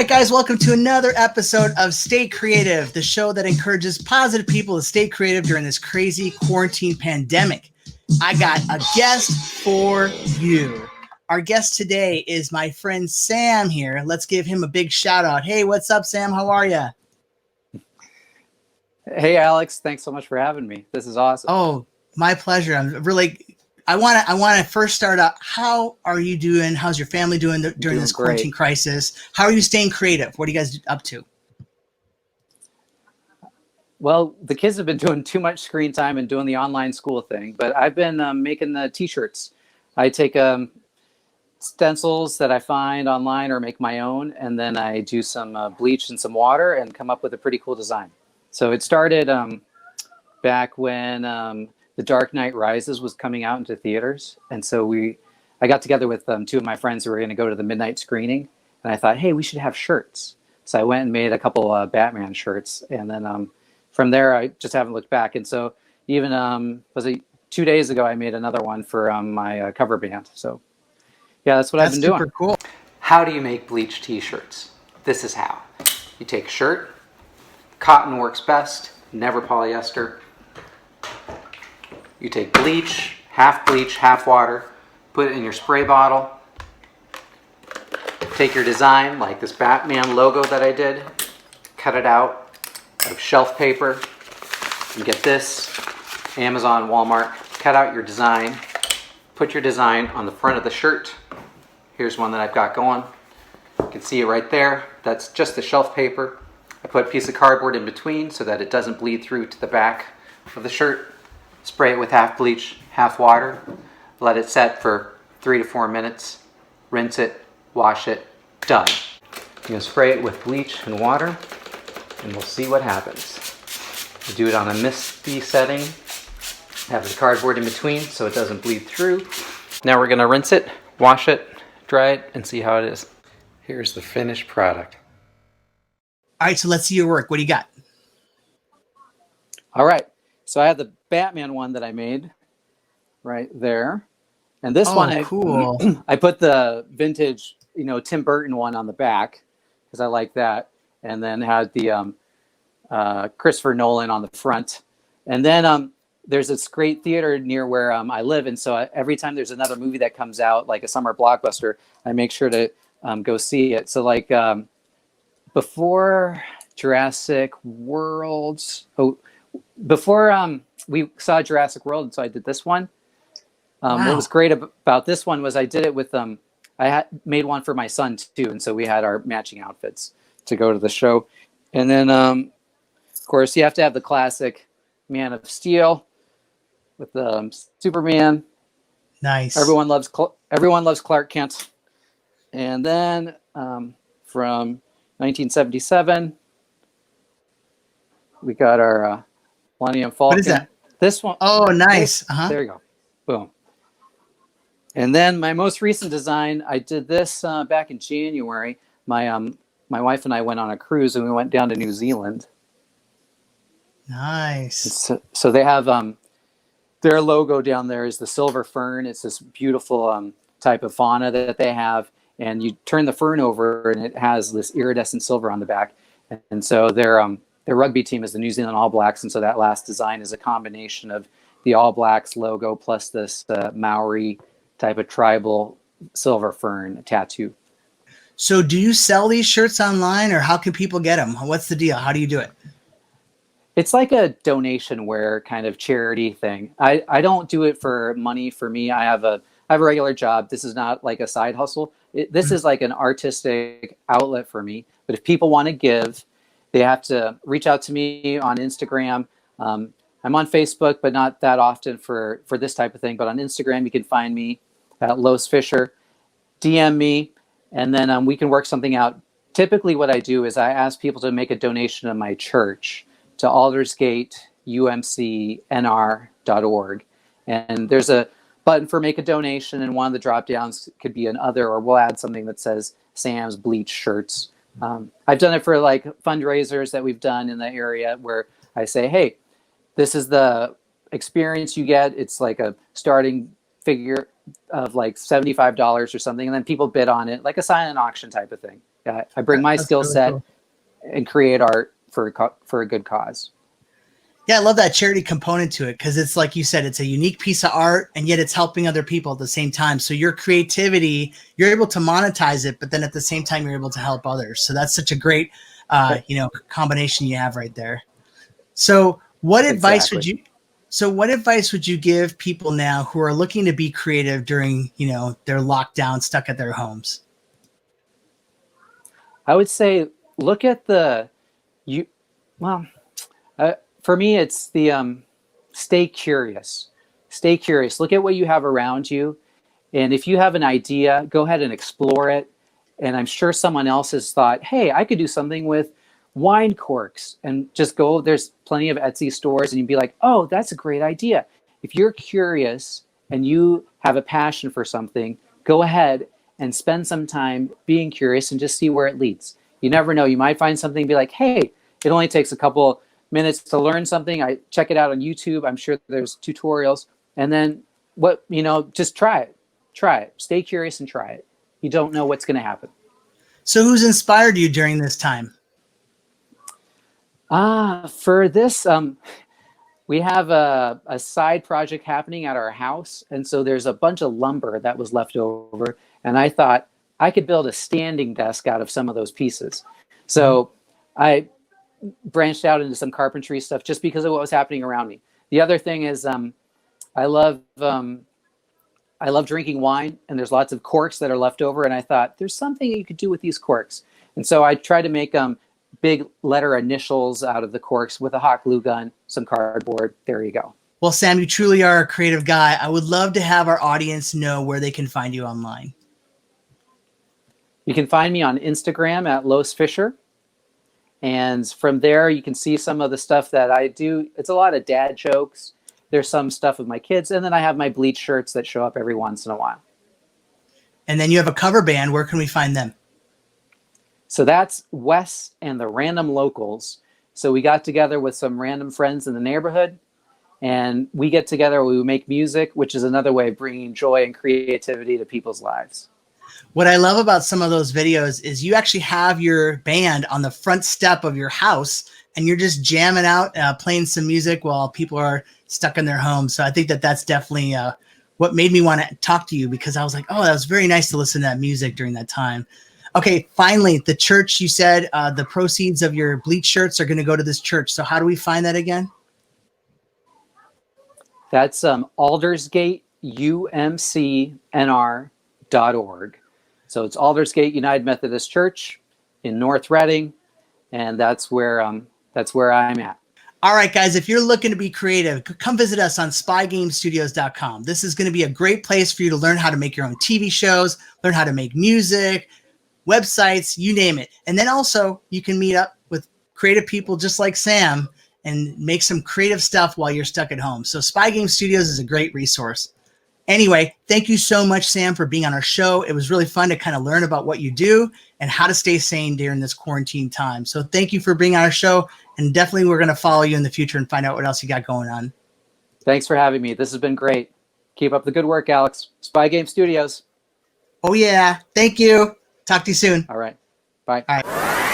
right, guys, welcome to another episode of Stay Creative, the show that encourages positive people to stay creative during this crazy quarantine pandemic. I got a guest for you. Our guest today is my friend Sam here. Let's give him a big shout out. Hey, what's up, Sam? How are you? Hey, Alex. Thanks so much for having me. This is awesome. Oh, my pleasure. I want to first start out. How are you doing? How's your family doing during this quarantine crisis? How are you staying creative? What are you guys up to? Well, the kids have been doing too much screen time and doing the online school thing, but I've been making the t-shirts. I take stencils that I find online or make my own, and then I do some bleach and some water and come up with a pretty cool design. So it started back when The Dark Knight Rises was coming out into theaters. And so I got together with two of my friends who were going to go to the midnight screening. And I thought, hey, we should have shirts. So I went and made a couple Batman shirts. And then from there, I just haven't looked back. And so even, was it 2 days ago, I made another one for my cover band. So yeah, that's what I've been doing. Super cool. How do you make bleach t-shirts? This is how. You take a shirt. Cotton works best, never polyester. You take bleach, half water, put it in your spray bottle. Take your design, like this Batman logo that I did, cut it out of shelf paper. You get this, Amazon, Walmart, cut out your design, put your design on the front of the shirt. Here's one that I've got going. You can see it right there. That's just the shelf paper. I put a piece of cardboard in between so that it doesn't bleed through to the back of the shirt. Spray it with half bleach, half water. Let it set for 3 to 4 minutes. Rinse it, wash it, done. You're going to spray it with bleach and water, and we'll see what happens. You do it on a misty setting. Have the cardboard in between so it doesn't bleed through. Now we're going to rinse it, wash it, dry it, and see how it is. Here's the finished product. All right, so let's see your work. What do you got? All right. So I have the Batman one that I made right there. And this one, cool. I put the vintage, Tim Burton one on the back because I like that. And then had the Christopher Nolan on the front. And then there's this great theater near where I live. And so every time there's another movie that comes out, like a summer blockbuster, I make sure to go see it. So like before Jurassic World, before we saw Jurassic World, and so I did this one. Wow. What was great about this one was I did it with I had made one for my son too, and so we had our matching outfits to go to the show. And then of course you have to have the classic Man of Steel with Superman. Nice. Everyone loves Clark Kent. And then from 1977, we got our Millennium Falcon. What is that? This one. Oh, nice. There you go. Boom. And then my most recent design, I did this back in January. My wife and I went on a cruise, and we went down to New Zealand. Nice. So they have their logo down there is the silver fern. It's this beautiful type of fauna that they have. And you turn the fern over, and it has this iridescent silver on the back. And so their rugby team is the New Zealand All Blacks. And so that last design is a combination of the All Blacks logo plus this Maori type of tribal silver fern tattoo. So do you sell these shirts online, or how can people get them? What's the deal? How do you do it? It's like a donation wear kind of charity thing. I don't do it for money for me. I have a regular job. This is not like a side hustle. This is like an artistic outlet for me. But if people want to give, they have to reach out to me on Instagram. I'm on Facebook, but not that often for this type of thing. But on Instagram, you can find me at losfisher. DM me, and then we can work something out. Typically what I do is I ask people to make a donation to my church, to aldersgateumcnr.org. And there's a button for make a donation, and one of the drop downs could be an other, or we'll add something that says Sam's Bleach shirts. I've done it for like fundraisers that we've done in the area where I say, hey, this is the experience you get. It's like a starting figure of like $75 or something. And then people bid on it, like a silent auction type of thing. I bring my That's skill really set cool. and create art for a good cause. Yeah, I love that charity component to it because it's like you said, it's a unique piece of art and yet it's helping other people at the same time. So your creativity, you're able to monetize it, but then at the same time, you're able to help others. So that's such a great, combination you have right there. So what advice would Exactly. you? So what advice would you give people now who are looking to be creative during, their lockdown, stuck at their homes? I would say look at you. Well, for me, it's the stay curious. Stay curious. Look at what you have around you, and if you have an idea, go ahead and explore it. And I'm sure someone else has thought, hey, I could do something with wine corks, and just go. There's plenty of Etsy stores, and you'd be like, oh, that's a great idea. If you're curious and you have a passion for something, go ahead and spend some time being curious and just see where it leads. You never know. You might find something and be like, hey, it only takes a couple minutes to learn something. I check it out on YouTube. I'm sure there's tutorials. And then just try it. Try it. Stay curious and try it. You don't know what's going to happen. So who's inspired you during this time? For this, we have a side project happening at our house. And so there's a bunch of lumber that was left over. And I thought I could build a standing desk out of some of those pieces. So I branched out into some carpentry stuff just because of what was happening around me. The other thing is I love drinking wine, and there's lots of corks that are left over. And I thought there's something you could do with these corks. And so I tried to make big letter initials out of the corks with a hot glue gun, some cardboard. There you go. Well, Sam, you truly are a creative guy. I would love to have our audience know where they can find you online. You can find me on Instagram at losfisher. And from there, you can see some of the stuff that I do. It's a lot of dad jokes. There's some stuff with my kids. And then I have my Bleach shirts that show up every once in a while. And then you have a cover band. Where can we find them? So that's Wes and the Random Locals. So we got together with some random friends in the neighborhood. And we get together, we make music, which is another way of bringing joy and creativity to people's lives. What I love about some of those videos is you actually have your band on the front step of your house and you're just jamming out, playing some music while people are stuck in their homes. So I think that that's definitely what made me want to talk to you, because I was like, oh, that was very nice to listen to that music during that time. Okay, finally, the church, you said the proceeds of your Bleach shirts are going to go to this church. So how do we find that again? That's aldersgateumcnr.org. So it's Aldersgate United Methodist Church in North Reading, and that's where I'm at. All right, guys, if you're looking to be creative, come visit us on spygamestudios.com. This is going to be a great place for you to learn how to make your own TV shows, learn how to make music, websites, you name it. And then also you can meet up with creative people just like Sam and make some creative stuff while you're stuck at home. So Spy Game Studios is a great resource. Anyway, thank you so much, Sam, for being on our show. It was really fun to kind of learn about what you do and how to stay sane during this quarantine time. So thank you for being on our show. And definitely we're going to follow you in the future and find out what else you got going on. Thanks for having me. This has been great. Keep up the good work, Alex. Spy Game Studios. Oh, yeah. Thank you. Talk to you soon. All right. Bye. All right.